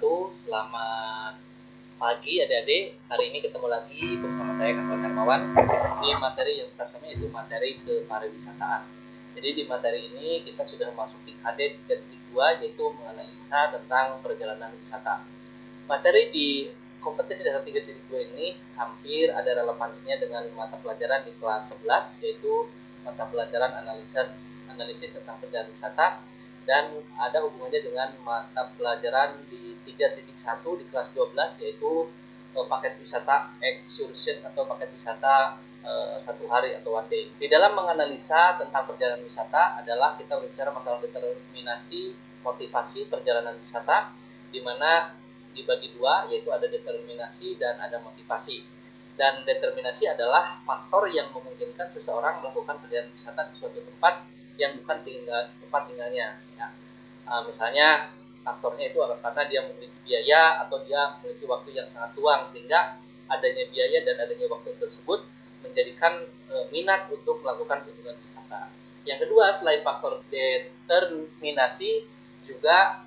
wabarakatuh. Selamat pagi adik-adik. Hari ini ketemu lagi bersama saya Kasman Hermawan di materi yang kita sama, yaitu materi kepariwisataan. Jadi di materi ini kita sudah memasuki KD 3.2, yaitu menganalisa tentang perjalanan wisata. Materi di kompetensi dasar 3.2 ini hampir ada relevansinya dengan mata pelajaran di kelas 11, yaitu mata pelajaran analisis tentang perjalanan wisata, dan ada hubungannya dengan mata pelajaran di 3.1 di kelas 12, yaitu paket wisata excursion atau paket wisata satu hari atau one day. Di dalam menganalisa tentang perjalanan wisata adalah kita berbicara masalah determinasi motivasi perjalanan wisata, di mana dibagi dua, yaitu ada determinasi dan ada motivasi. Dan determinasi adalah faktor yang memungkinkan seseorang melakukan perjalanan wisata ke suatu tempat yang bukan tempat tinggalnya. Ya. Misalnya faktornya itu karena dia memiliki biaya atau dia memiliki waktu yang sangat luang, sehingga adanya biaya dan adanya waktu tersebut menjadikan minat untuk melakukan kunjungan wisata. Yang kedua, selain faktor determinasi, juga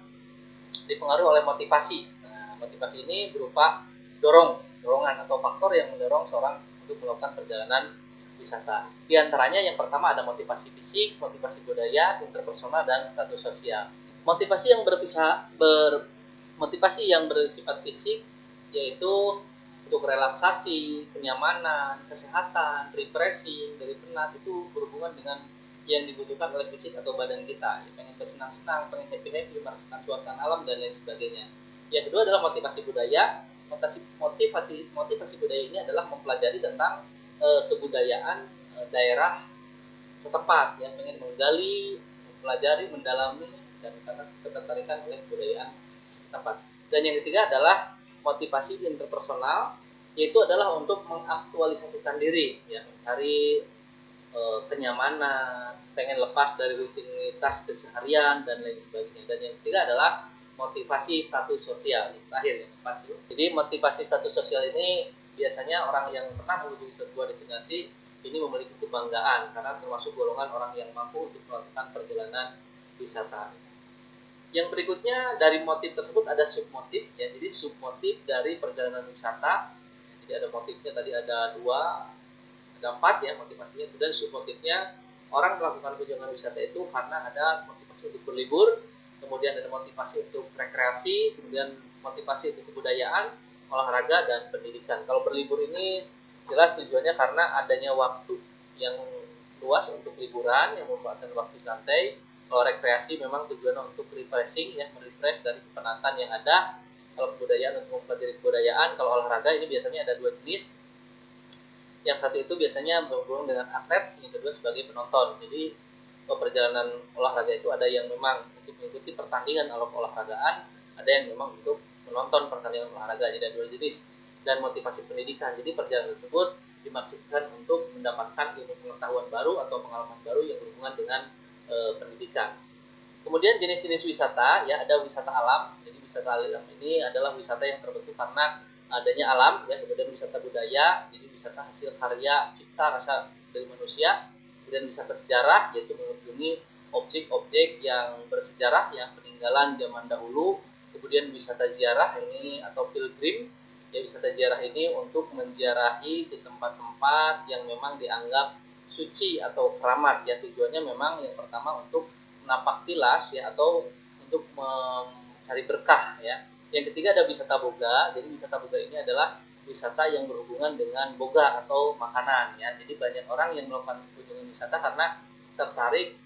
dipengaruhi oleh motivasi. Nah, motivasi ini berupa dorongan atau faktor yang mendorong seorang untuk melakukan perjalanan wisata. Di antaranya yang pertama ada motivasi fisik, motivasi budaya, interpersonal, dan status sosial. Motivasi yang bersifat fisik yaitu untuk relaksasi, kenyamanan, kesehatan, refreshing dari penat, itu berhubungan dengan yang dibutuhkan oleh fisik atau badan kita. Ya, pengen bersenang-senang, pengen happy-happy, merasakan suasana alam dan lain sebagainya. Yang kedua adalah motivasi budaya. Motivasi budaya ini adalah mempelajari tentang kebudayaan daerah setempat, yang pengen menggali, mempelajari, mendalami, dan karena ketertarikan oleh kebudayaan setempat. Dan yang ketiga adalah motivasi interpersonal, yaitu adalah untuk mengaktualisasikan diri, ya, mencari kenyamanan, pengen lepas dari rutinitas keseharian dan lain sebagainya. Dan yang ketiga adalah motivasi status sosial, yang terakhir, yang keempat. Jadi motivasi status sosial ini biasanya orang yang pernah mengunjungi sebuah destinasi ini memiliki kebanggaan karena termasuk golongan orang yang mampu untuk melakukan perjalanan wisata. Yang berikutnya, dari motif tersebut ada submotif, ya. Jadi submotif dari perjalanan wisata, jadi ada motifnya tadi ada 4 ya motivasinya. Kemudian submotifnya, orang melakukan kunjungan wisata itu karena ada motivasi untuk berlibur, kemudian ada motivasi untuk rekreasi, kemudian motivasi untuk kebudayaan, olahraga, dan pendidikan. Kalau berlibur ini jelas tujuannya karena adanya waktu yang luas untuk liburan yang merupakan waktu santai. Kalau rekreasi memang tujuannya untuk refreshing, ya, merefresh dari kepenatan yang ada. Kalau kebudayaan untuk mempelajari kebudayaan. Kalau olahraga ini biasanya ada 2 jenis. Yang satu itu biasanya berhubungan dengan atlet, yang kedua sebagai penonton. Jadi perjalanan olahraga itu ada yang memang untuk mengikuti pertandingan olahragaan, ada yang memang untuk menonton pertandingan olahraga. Jadi ada 2 jenis. Dan motivasi pendidikan, jadi perjalanan tersebut dimaksudkan untuk mendapatkan ilmu pengetahuan baru atau pengalaman baru yang berhubungan dengan pendidikan. Kemudian jenis-jenis wisata, ya, ada wisata alam. Jadi wisata alam ini adalah wisata yang terbentuk karena adanya alam, ya. Kemudian wisata budaya, jadi wisata hasil karya cipta rasa dari manusia. Kemudian wisata sejarah, yaitu mengunjungi objek-objek yang bersejarah, yang peninggalan zaman dahulu. Kemudian wisata ziarah ini atau pilgrim, ya, wisata ziarah ini untuk menziarahi di tempat-tempat yang memang dianggap suci atau keramat, ya. Tujuannya memang yang pertama untuk menapak tilas, ya, atau untuk mencari berkah, ya. Yang ketiga ada wisata boga. Jadi wisata boga ini adalah wisata yang berhubungan dengan boga atau makanan, ya. Jadi banyak orang yang melakukan kunjungan wisata karena tertarik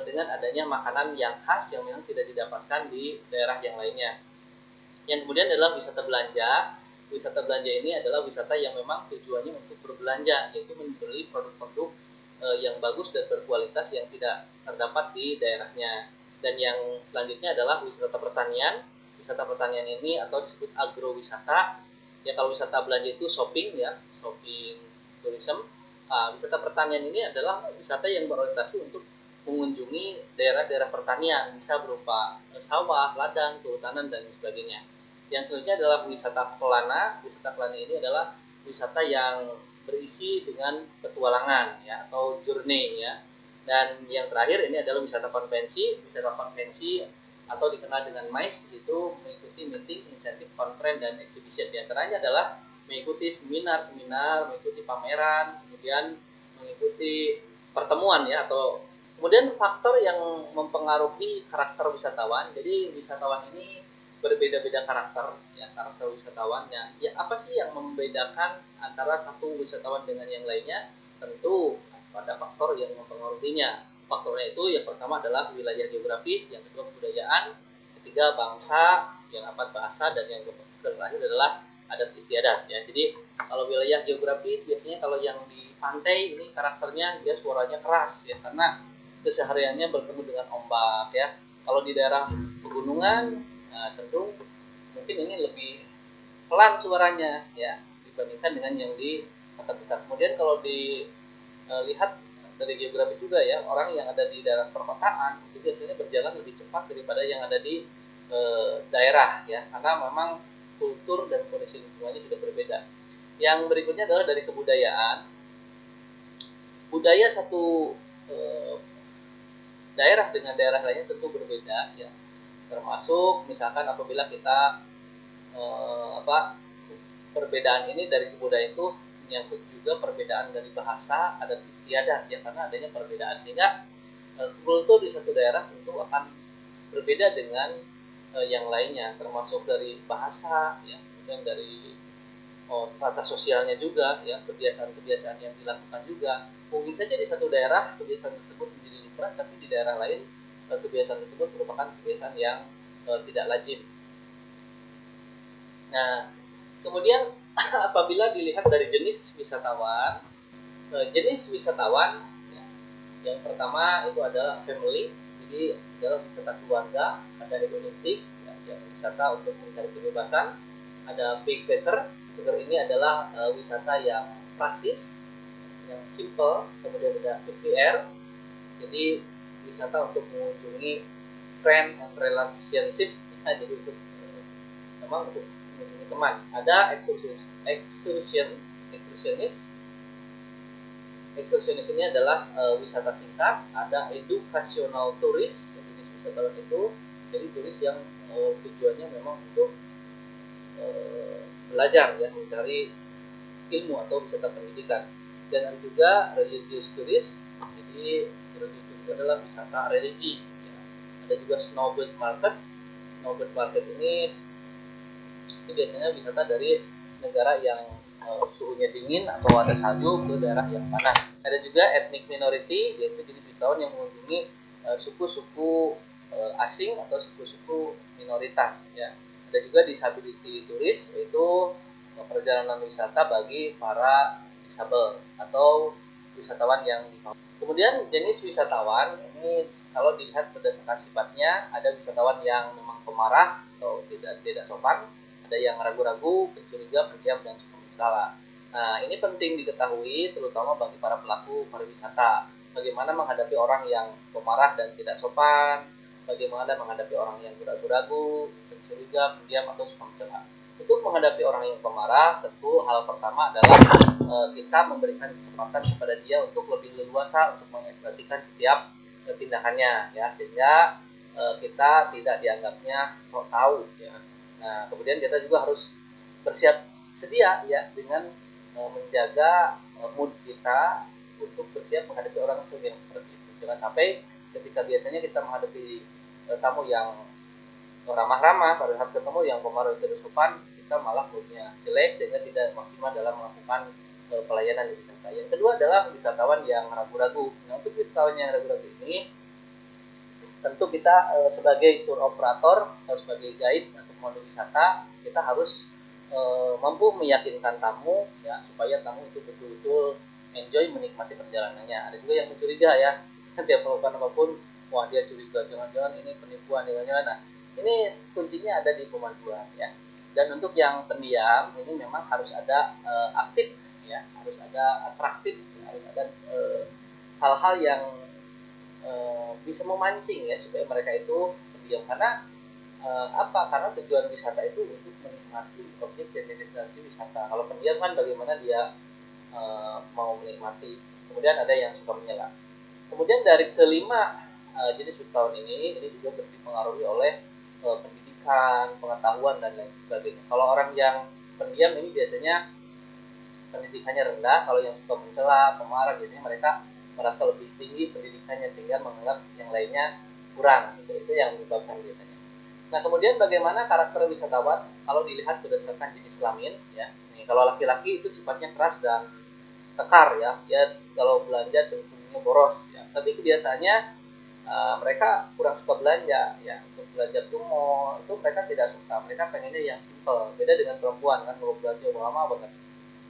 dengan adanya makanan yang khas yang memang tidak didapatkan di daerah yang lainnya. Yang kemudian adalah wisata belanja. Wisata belanja ini adalah wisata yang memang tujuannya untuk berbelanja, yaitu membeli produk-produk yang bagus dan berkualitas yang tidak terdapat di daerahnya. Dan yang selanjutnya adalah wisata pertanian. Wisata pertanian ini atau disebut agrowisata. Ya, kalau wisata belanja itu shopping, ya, shopping tourism. Wisata pertanian ini adalah wisata yang berorientasi untuk mengunjungi daerah-daerah pertanian, bisa berupa sawah, ladang, kehutanan, dan sebagainya. Yang selanjutnya adalah wisata kelana. Wisata kelana ini adalah wisata yang berisi dengan petualangan, ya, atau journey, ya. Dan yang terakhir ini adalah wisata konvensi. Wisata konvensi atau dikenal dengan MICE, itu mengikuti meeting conference dan exhibition. Di antaranya adalah mengikuti seminar-seminar, mengikuti pameran, kemudian mengikuti pertemuan ya, atau kemudian faktor yang mempengaruhi karakter wisatawan. Jadi wisatawan ini berbeda-beda karakter ya, karakter wisatawannya. Ya, apa sih yang membedakan antara satu wisatawan dengan yang lainnya? Tentu pada faktor yang mempengaruhinya. Faktornya itu yang pertama adalah wilayah geografis, yang kedua kebudayaan, ketiga bangsa, yang keempat bahasa, dan yang terakhir adalah adat istiadat ya. Jadi kalau wilayah geografis biasanya kalau yang di pantai ini karakternya dia suaranya keras ya, karena kesehariannya bertemu dengan ombak ya. Kalau di daerah pegunungan cenderung mungkin ini lebih pelan suaranya ya dibandingkan dengan yang di kota besar. Kemudian kalau dilihat dari geografis juga ya, orang yang ada di daerah perkotaan itu biasanya berjalan lebih cepat daripada yang ada di daerah ya, karena memang kultur dan kondisi lingkungannya sudah berbeda. Yang berikutnya adalah dari kebudayaan. Budaya satu daerah dengan daerah lainnya tentu berbeda ya, termasuk misalkan apabila kita perbedaan ini dari kebudayaan itu menyangkut juga perbedaan dari bahasa, adat istiadat ya, karena adanya perbedaan sehingga kultur di satu daerah tentu akan berbeda dengan yang lainnya, termasuk dari bahasa ya, kemudian dari strata sosialnya juga ya, kebiasaan-kebiasaan yang dilakukan juga. Mungkin saja di satu daerah kebiasaan tersebut menjadi lumrah, tapi di daerah lain kebiasaan tersebut merupakan kebiasaan yang tidak lazim. Nah, kemudian apabila dilihat dari jenis wisatawan, ya, yang pertama itu adalah family, jadi adalah wisata keluarga, ada hedonistik, ya, yang wisata untuk mencari kebebasan, ada backpacker. Backpacker ini adalah wisata yang praktis, yang simple, kemudian ada FPR, jadi wisata untuk mengunjungi friend and relationship, ya, jadi untuk memang untuk mengunjungi teman. Ada excursionis ini adalah wisata singkat. Ada educational tourist, jenis wisatawan itu jadi turis yang tujuannya memang untuk belajar ya, mencari ilmu atau wisata pendidikan. Dan ada juga religious tourist, jadi religious itu adalah wisata religi ya. Ada juga snowbird market. Snowbird market ini itu biasanya wisata dari negara yang suhunya dingin atau ada salju ke daerah yang panas. Ada juga ethnic minority, yaitu jenis wisatawan yang mengunjungi suku-suku asing atau suku-suku minoritas ya. Ada juga disability tourist, yaitu perjalanan wisata bagi para disabel atau wisatawan yang kemudian jenis wisatawan ini kalau dilihat berdasarkan sifatnya, ada wisatawan yang memang pemarah atau tidak sopan, ada yang ragu-ragu, pencuriga, pendiam, dan suka bersalah. Nah, ini penting diketahui terutama bagi para pelaku pariwisata. Bagaimana menghadapi orang yang pemarah dan tidak sopan, bagaimana menghadapi orang yang ragu-ragu, pencuriga, pendiam, atau suka mencela. Untuk menghadapi orang yang pemarah, tentu hal pertama adalah kita memberikan kesempatan kepada dia untuk lebih leluasa untuk mengekspresikan setiap tindakannya ya, sehingga kita tidak dianggapnya sok tahu ya. Nah, kemudian kita juga harus bersiap sedia ya dengan menjaga mood kita untuk bersiap menghadapi orang yang seperti itu. Jangan sampai ketika biasanya kita menghadapi tamu yang ramah-ramah, pada saat ketemu yang pemarah tidak sopan, kita malah moodnya jelek sehingga tidak maksimal dalam melakukan pelayanan di wisata. Yang kedua adalah wisatawan yang ragu-ragu. Nah, untuk wisatawan yang ragu-ragu ini tentu kita sebagai tour operator atau sebagai guide atau pemandu wisata, kita harus mampu meyakinkan tamu ya, supaya tamu itu betul-betul enjoy menikmati perjalanannya. Ada juga yang mencuriga ya, dia melakukan apapun, wah dia curiga, jangan-jangan ini penipuan, jangan-jangan. Nah, ini kuncinya ada di pemanduan ya. Dan untuk yang pendiam ini memang harus ada aktif ya, harus ada atraktif, harus ada hal-hal yang bisa memancing ya supaya mereka itu pendiam. Karena karena tujuan wisata itu untuk menikmati objek dan destinasi wisata. Kalau pendiam kan bagaimana dia mau menikmati. Kemudian ada yang suka menyela. Kemudian dari kelima jenis wisatawan ini juga dipengaruhi oleh pendidikan pendidikan, pengetahuan dan lain sebagainya. Kalau orang yang pendiam ini biasanya pendidikannya rendah, kalau yang suka mencela, pemarah, biasanya mereka merasa lebih tinggi pendidikannya sehingga menganggap yang lainnya kurang. Itu yang menyebabkan biasanya. Nah, kemudian bagaimana karakter wisatawan kalau dilihat berdasarkan jenis kelamin ya. Nih, kalau laki-laki itu sifatnya keras dan kekar ya. Ya kalau belanja cenderungnya boros ya. Tapi biasanya mereka kurang suka belanja ya, untuk belanja ke mall itu mereka tidak suka, mereka pengennya yang simple. Beda dengan perempuan kan, kalau belanja lama banget.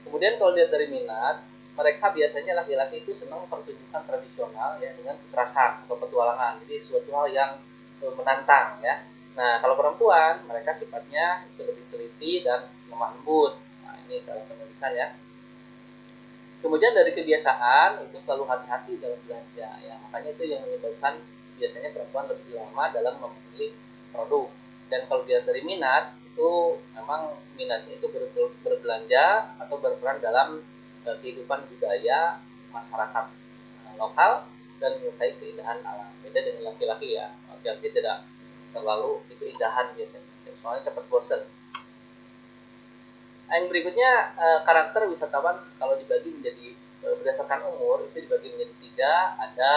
Kemudian kalau lihat dari minat, mereka biasanya laki-laki itu senang pertunjukan tradisional ya, dengan kekerasan atau petualangan, jadi suatu hal yang menantang ya. Nah, kalau perempuan mereka sifatnya itu lebih teliti dan lemah lembut. Nah, ini cara penulisan ya. Kemudian dari kebiasaan itu selalu hati-hati dalam belanja ya, makanya itu yang menyebabkan biasanya perempuan lebih lama dalam memilih produk. Dan kalau dilihat dari minat itu memang minatnya itu berbelanja atau berperan dalam kehidupan budaya masyarakat lokal dan menyukai keindahan alam. Beda dengan laki-laki ya, laki-laki tidak terlalu keindahan biasanya, soalnya cepat bosan. Yang berikutnya karakter wisatawan kalau dibagi menjadi berdasarkan umur itu dibagi menjadi 3, ada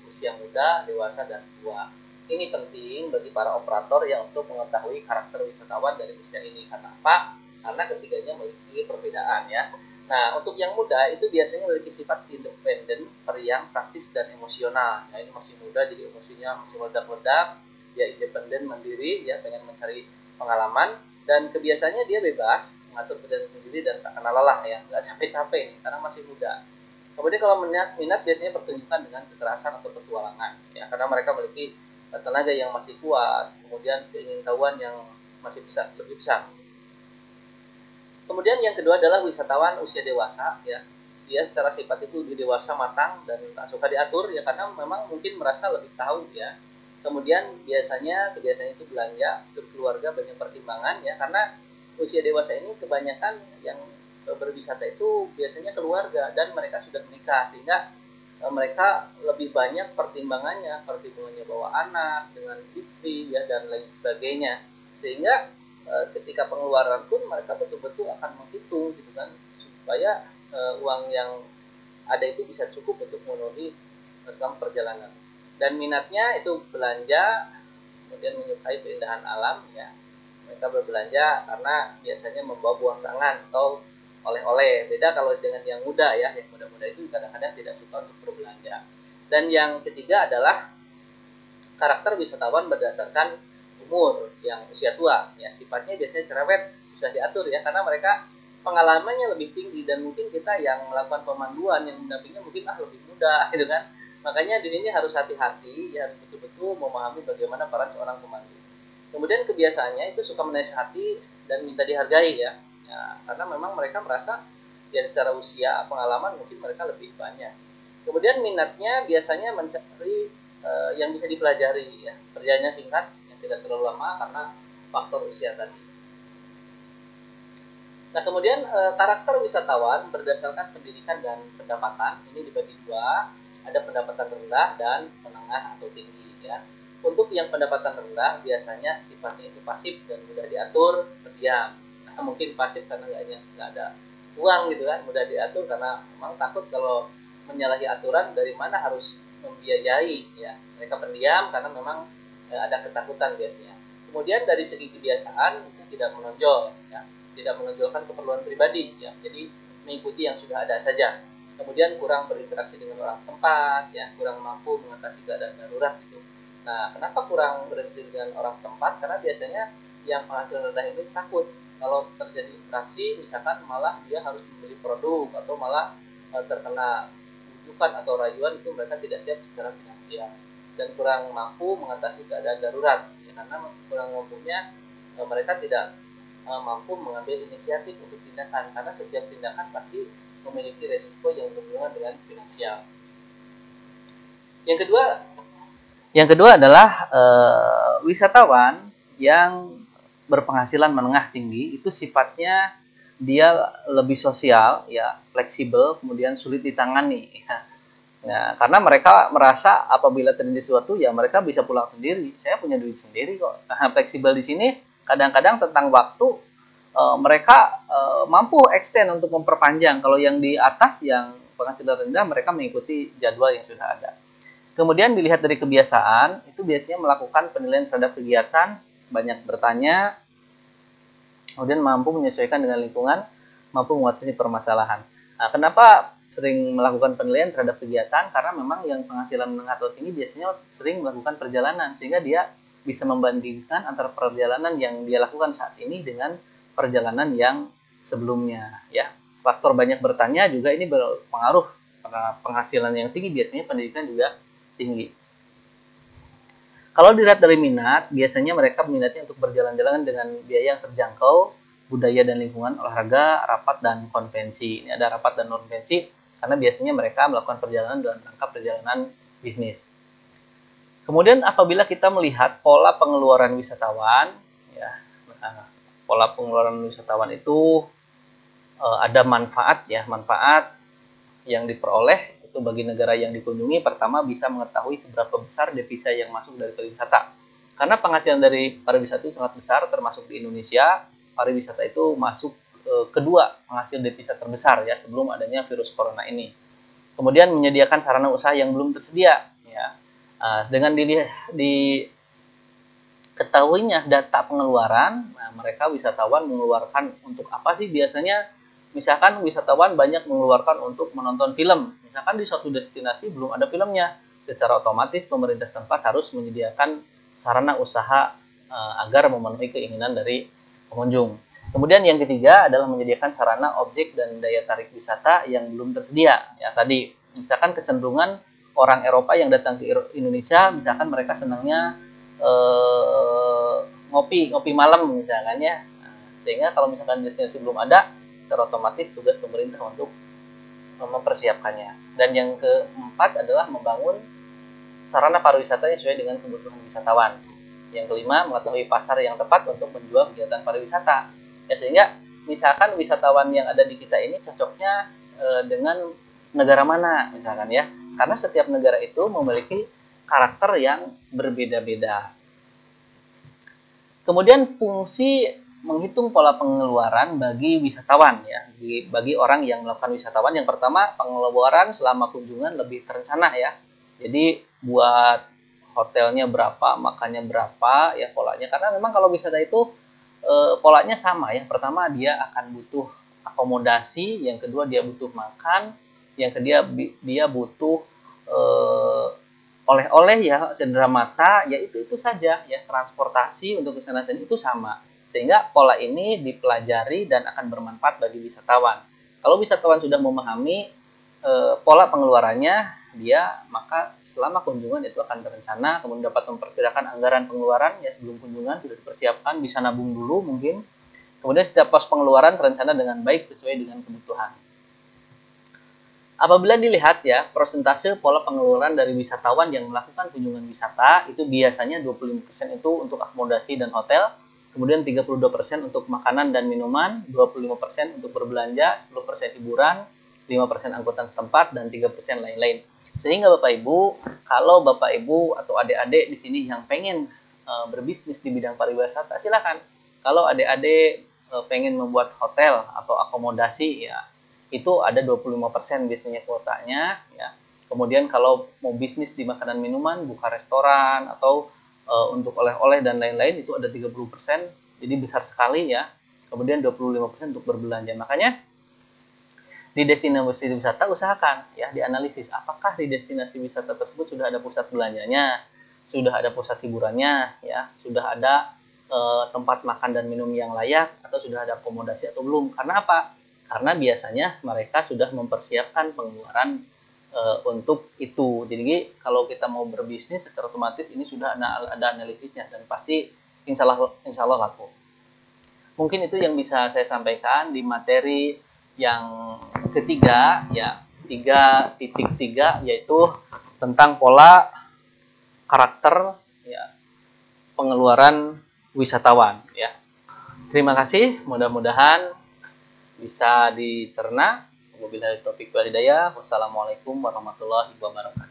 usia muda, dewasa, dan tua. Ini penting bagi para operator ya untuk mengetahui karakter wisatawan dari usia ini. Karena apa? Karena ketiganya memiliki perbedaan ya. Nah, untuk yang muda itu biasanya memiliki sifat independen, periang, praktis, dan emosional. Nah, ini masih muda jadi emosinya masih meledak-ledak, dia independen, mandiri, ya pengen mencari pengalaman, dan kebiasaannya dia bebas mengatur kerjaan sendiri dan tak kenal lelah ya, nggak capek-capek nih karena masih muda. Kemudian kalau minat biasanya pertunjukan dengan kekerasan atau petualangan ya, karena mereka memiliki tenaga yang masih kuat, kemudian keingintahuan yang masih besar, lebih besar. Kemudian yang kedua adalah wisatawan usia dewasa ya, dia secara sifat itu lebih dewasa, matang, dan tak suka diatur ya, karena memang mungkin merasa lebih tahu ya. Kemudian biasanya kebiasaannya itu belanja, berkeluarga, banyak pertimbangan ya, karena usia dewasa ini kebanyakan yang berwisata itu biasanya keluarga dan mereka sudah menikah, sehingga mereka lebih banyak pertimbangannya bawa anak dengan istri ya dan lain sebagainya, sehingga ketika pengeluaran pun mereka betul-betul akan menghitung gitu kan, supaya uang yang ada itu bisa cukup untuk memenuhi selama perjalanan. Dan minatnya itu belanja, kemudian menyukai keindahan alam ya, mereka berbelanja karena biasanya membawa buah tangan atau oleh-oleh. Beda kalau dengan yang muda ya, yang muda-muda itu kadang-kadang tidak suka untuk berbelanja. Dan yang ketiga adalah karakter wisatawan berdasarkan umur, yang usia tua ya, sifatnya biasanya cerewet, susah diatur ya, karena mereka pengalamannya lebih tinggi, dan mungkin kita yang melakukan pemanduan yang mendampinginya mungkin lebih muda gitu kan. Makanya di sini harus hati-hati ya, harus betul-betul memahami bagaimana peran seorang pemandu. Kemudian kebiasaannya itu suka menasihati dan minta dihargai ya, karena memang mereka merasa ya secara usia pengalaman mungkin mereka lebih banyak. Kemudian minatnya biasanya mencari yang bisa dipelajari ya, kerjanya singkat yang tidak terlalu lama karena faktor usia tadi. Nah, kemudian karakter wisatawan berdasarkan pendidikan dan pendapatan ini dibagi 2, ada pendapatan rendah dan menengah atau tinggi ya. Untuk yang pendapatan rendah biasanya sifatnya itu pasif dan mudah diatur, pendiam. Nah, mungkin pasif karena nggak ada uang gitu kan, mudah diatur karena memang takut kalau menyalahi aturan dari mana harus membiayai ya. Mereka pendiam karena memang ada ketakutan biasanya. Kemudian dari segi kebiasaan itu tidak menonjol ya, tidak menonjolkan keperluan pribadi ya, jadi mengikuti yang sudah ada saja. Kemudian kurang berinteraksi dengan orang setempat ya, kurang mampu mengatasi keadaan darurat gitu. Nah, kenapa kurang berinteraksi dengan orang setempat? Karena biasanya yang penghasilan rendah ini takut kalau terjadi interaksi, misalkan malah dia harus membeli produk atau malah terkena bujukan atau rayuan, itu mereka tidak siap secara finansial dan kurang mampu mengatasi keadaan darurat ya, karena kurang mampunya mereka tidak mampu mengambil inisiatif untuk tindakan, karena setiap tindakan pasti memiliki resiko yang berhubungan dengan finansial. Yang kedua adalah wisatawan yang berpenghasilan menengah tinggi itu sifatnya dia lebih sosial ya, fleksibel, kemudian sulit ditangani ya. Nah, karena mereka merasa apabila terjadi sesuatu ya mereka bisa pulang sendiri. Saya punya duit sendiri kok. Nah, fleksibel di sini kadang-kadang tentang waktu mereka mampu extend untuk memperpanjang. Kalau yang di atas yang penghasilan rendah mereka mengikuti jadwal yang sudah ada. Kemudian dilihat dari kebiasaan, itu biasanya melakukan penilaian terhadap kegiatan, banyak bertanya, kemudian mampu menyesuaikan dengan lingkungan, mampu mengatasi permasalahan. Nah, kenapa sering melakukan penilaian terhadap kegiatan? Karena memang yang penghasilan menengah atau tinggi biasanya sering melakukan perjalanan, sehingga dia bisa membandingkan antara perjalanan yang dia lakukan saat ini dengan perjalanan yang sebelumnya. Ya, faktor banyak bertanya juga ini berpengaruh karena penghasilan yang tinggi biasanya pendidikan juga tinggi. Kalau dilihat dari minat, biasanya mereka minatnya untuk berjalan-jalan dengan biaya yang terjangkau, budaya dan lingkungan, olahraga, rapat, dan konvensi. Ini ada rapat dan konvensi karena biasanya mereka melakukan perjalanan dalam rangka perjalanan bisnis. Kemudian apabila kita melihat pola pengeluaran wisatawan, ya, pola pengeluaran wisatawan itu ada manfaat ya, manfaat yang diperoleh itu bagi negara yang dikunjungi. Pertama, bisa mengetahui seberapa besar devisa yang masuk dari pariwisata. Karena penghasilan dari pariwisata itu sangat besar, termasuk di Indonesia, pariwisata itu masuk kedua penghasil devisa terbesar ya sebelum adanya virus corona ini. Kemudian menyediakan sarana usaha yang belum tersedia ya. Dengan diketahuinya data pengeluaran, nah mereka wisatawan mengeluarkan untuk apa sih biasanya? Misalkan wisatawan banyak mengeluarkan untuk menonton film. Misalkan di suatu destinasi belum ada filmnya, secara otomatis pemerintah setempat harus menyediakan sarana usaha agar memenuhi keinginan dari pengunjung. Kemudian yang ketiga adalah menyediakan sarana objek dan daya tarik wisata yang belum tersedia. Ya tadi, misalkan kecenderungan orang Eropa yang datang ke Indonesia, misalkan mereka senangnya ngopi malam misalkan ya. Sehingga kalau misalkan destinasi belum ada, secara otomatis tugas pemerintah untuk mempersiapkannya. Dan yang keempat adalah membangun sarana pariwisata yang sesuai dengan kebutuhan wisatawan. Yang kelima, mengetahui pasar yang tepat untuk menjual kegiatan pariwisata. Ya, sehingga misalkan wisatawan yang ada di kita ini cocoknya dengan negara mana misalkan ya. Karena setiap negara itu memiliki karakter yang berbeda-beda. Kemudian fungsi menghitung pola pengeluaran bagi wisatawan ya, bagi orang yang melakukan wisatawan. Yang pertama, pengeluaran selama kunjungan lebih terencana ya. Jadi buat hotelnya berapa, makannya berapa ya polanya. Karena memang kalau wisata itu polanya sama ya. Pertama dia akan butuh akomodasi, yang kedua dia butuh makan, yang ketiga dia butuh oleh-oleh ya, cendera mata, ya itu saja ya, transportasi untuk ke sana sini itu sama. Sehingga pola ini dipelajari dan akan bermanfaat bagi wisatawan. Kalau wisatawan sudah memahami pola pengeluarannya, dia maka selama kunjungan itu akan terencana, kemudian dapat memperkirakan anggaran pengeluaran ya sebelum kunjungan sudah dipersiapkan, bisa nabung dulu mungkin. Kemudian setiap pos pengeluaran terencana dengan baik sesuai dengan kebutuhan. Apabila dilihat ya, persentase pola pengeluaran dari wisatawan yang melakukan kunjungan wisata itu biasanya 25% itu untuk akomodasi dan hotel, kemudian 32% untuk makanan dan minuman, 25% untuk berbelanja, 10% hiburan, 5% angkutan setempat, dan 3% lain-lain. Sehingga Bapak Ibu, kalau Bapak Ibu atau adik-adik di sini yang pengen berbisnis di bidang pariwisata, silakan. Kalau adik-adik pengen membuat hotel atau akomodasi ya, itu ada 25% biasanya kuotanya ya. Kemudian kalau mau bisnis di makanan minuman, buka restoran atau untuk oleh-oleh dan lain-lain itu ada 30%, jadi besar sekali ya. Kemudian 25% untuk berbelanja. Makanya di destinasi wisata usahakan ya dianalisis apakah di destinasi wisata tersebut sudah ada pusat belanjanya, sudah ada pusat hiburannya ya, sudah ada tempat makan dan minum yang layak, atau sudah ada akomodasi atau belum. Karena apa? Karena biasanya mereka sudah mempersiapkan pengeluaran untuk itu. Jadi kalau kita mau berbisnis secara otomatis ini sudah ada analisisnya dan pasti insya Allah laku. Mungkin itu yang bisa saya sampaikan di materi yang ketiga ya, 3.3, yaitu tentang pola karakter ya, pengeluaran wisatawan ya. Terima kasih, mudah-mudahan bisa dicerna Wabillahi taufiq wal hidayah. Wassalamualaikum warahmatullahi wabarakatuh.